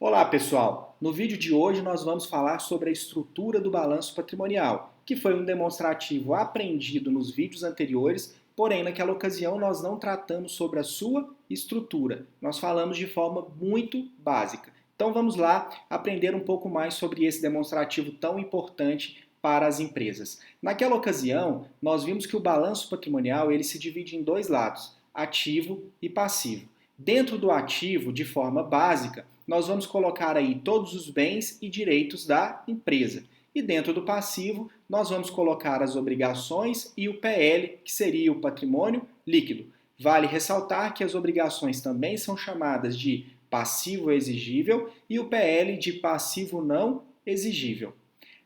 Olá, pessoal! No vídeo de hoje nós vamos falar sobre a estrutura do balanço patrimonial, que foi um demonstrativo aprendido nos vídeos anteriores, porém naquela ocasião nós não tratamos sobre a sua estrutura. Nós falamos de forma muito básica. Então vamos lá aprender um pouco mais sobre esse demonstrativo tão importante para as empresas. Naquela ocasião, nós vimos que o balanço patrimonial ele se divide em dois lados, ativo e passivo. Dentro do ativo, de forma básica, nós vamos colocar aí todos os bens e direitos da empresa. E dentro do passivo, nós vamos colocar as obrigações e o PL, que seria o patrimônio líquido. Vale ressaltar que as obrigações também são chamadas de passivo exigível e o PL de passivo não exigível.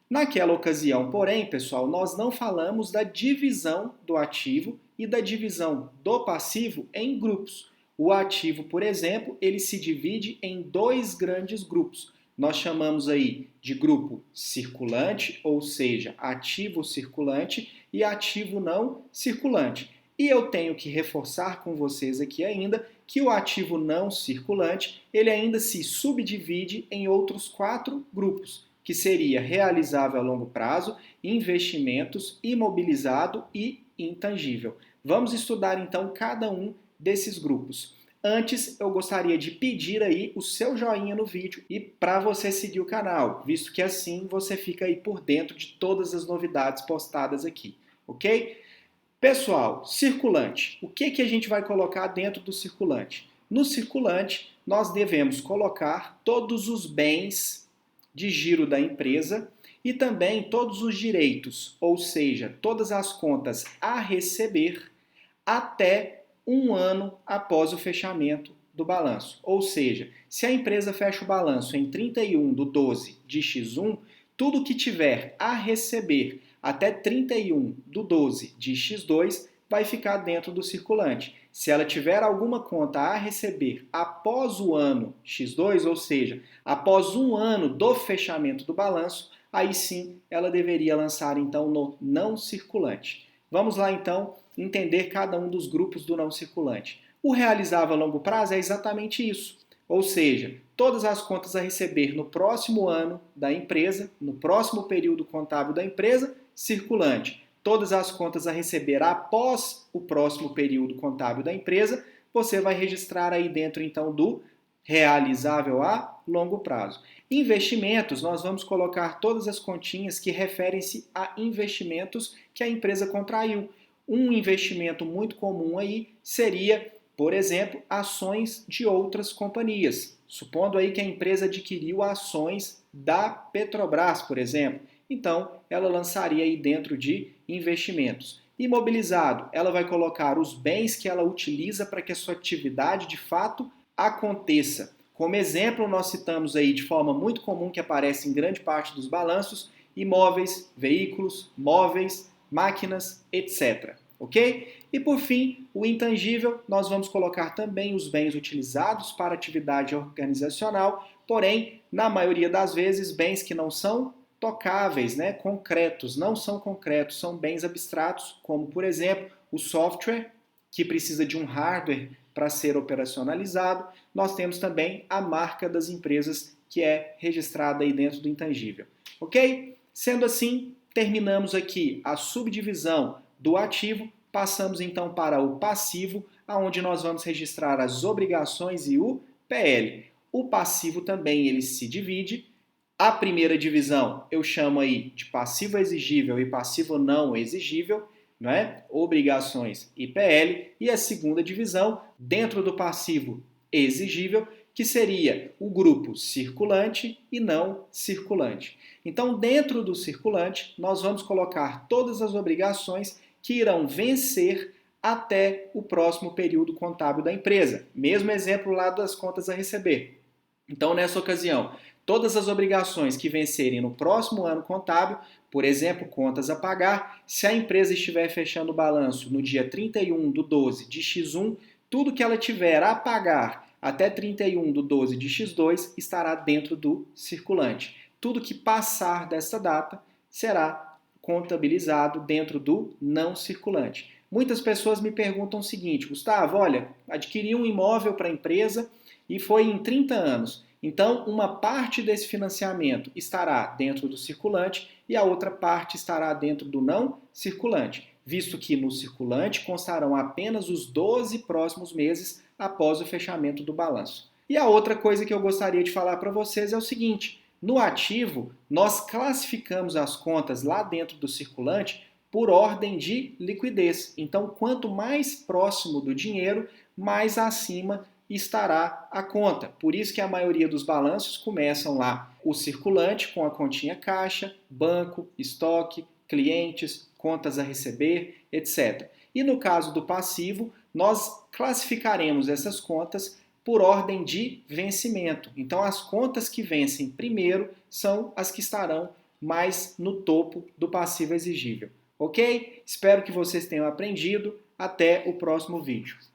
Naquela ocasião, porém, pessoal, nós não falamos da divisão do ativo e da divisão do passivo em grupos. O ativo, por exemplo, ele se divide em dois grandes grupos. Nós chamamos aí de grupo circulante, ou seja, ativo circulante e ativo não circulante. E eu tenho que reforçar com vocês aqui ainda que o ativo não circulante, ele ainda se subdivide em outros 4 grupos, que seria realizável a longo prazo, investimentos, imobilizado e intangível. Vamos estudar então cada um desses grupos. Antes, eu gostaria de pedir aí o seu joinha no vídeo e para você seguir o canal, visto que assim você fica aí por dentro de todas as novidades postadas aqui, ok? Pessoal, circulante. O que a gente vai colocar dentro do circulante? No circulante, nós devemos colocar todos os bens de giro da empresa e também todos os direitos, ou seja, todas as contas a receber até um ano após o fechamento do balanço. Ou seja, se a empresa fecha o balanço em 31/12 de X1, tudo que tiver a receber até 31/12 de X2 vai ficar dentro do circulante. Se ela tiver alguma conta a receber após o ano X2, ou seja, após um ano do fechamento do balanço, aí sim ela deveria lançar então no não circulante. Vamos lá então entender cada um dos grupos do não circulante. O realizável a longo prazo é exatamente isso. Ou seja, todas as contas a receber no próximo ano da empresa, no próximo período contábil da empresa, circulante. Todas as contas a receber após o próximo período contábil da empresa, você vai registrar aí dentro então do realizável a longo prazo. Investimentos, nós vamos colocar todas as continhas que referem-se a investimentos que a empresa contraiu. Um investimento muito comum aí seria, por exemplo, ações de outras companhias. Supondo aí que a empresa adquiriu ações da Petrobras, por exemplo. Então, ela lançaria aí dentro de investimentos. Imobilizado, ela vai colocar os bens que ela utiliza para que a sua atividade de fato aconteça. Como exemplo, nós citamos aí de forma muito comum que aparece em grande parte dos balanços, imóveis, veículos, móveis, máquinas, etc. Ok? E por fim, o intangível, nós vamos colocar também os bens utilizados para atividade organizacional, porém, na maioria das vezes, bens que não são tocáveis, né, concretos, não são concretos, são bens abstratos, como por exemplo, o software, que precisa de um hardware para ser operacionalizado. Nós temos também a marca das empresas, que é registrada aí dentro do intangível. Ok? Sendo assim, terminamos aqui a subdivisão do ativo, passamos então para o passivo, onde nós vamos registrar as obrigações e o PL. O passivo também ele se divide. A primeira divisão eu chamo aí de passivo exigível e passivo não exigível, né? Obrigações e PL. E a segunda divisão, dentro do passivo exigível, que seria o grupo circulante e não circulante. Então, dentro do circulante, nós vamos colocar todas as obrigações que irão vencer até o próximo período contábil da empresa. Mesmo exemplo lá das contas a receber. Então, nessa ocasião, todas as obrigações que vencerem no próximo ano contábil, por exemplo, contas a pagar, se a empresa estiver fechando o balanço no dia 31/12 de X1, tudo que ela tiver a pagar até 31/12 de X2 estará dentro do circulante. Tudo que passar dessa data será contabilizado dentro do não circulante. Muitas pessoas me perguntam o seguinte: Gustavo, olha, adquiri um imóvel para a empresa e foi em 30 anos. Então, uma parte desse financiamento estará dentro do circulante e a outra parte estará dentro do não circulante, visto que no circulante constarão apenas os 12 próximos meses após o fechamento do balanço. E a outra coisa que eu gostaria de falar para vocês é o seguinte: no ativo, nós classificamos as contas lá dentro do circulante por ordem de liquidez. Então, quanto mais próximo do dinheiro, mais acima estará a conta. Por isso que a maioria dos balanços começam lá o circulante com a continha caixa, banco, estoque, clientes, contas a receber, etc. E no caso do passivo, nós classificaremos essas contas por ordem de vencimento. Então, as contas que vencem primeiro são as que estarão mais no topo do passivo exigível. Ok? Espero que vocês tenham aprendido. Até o próximo vídeo.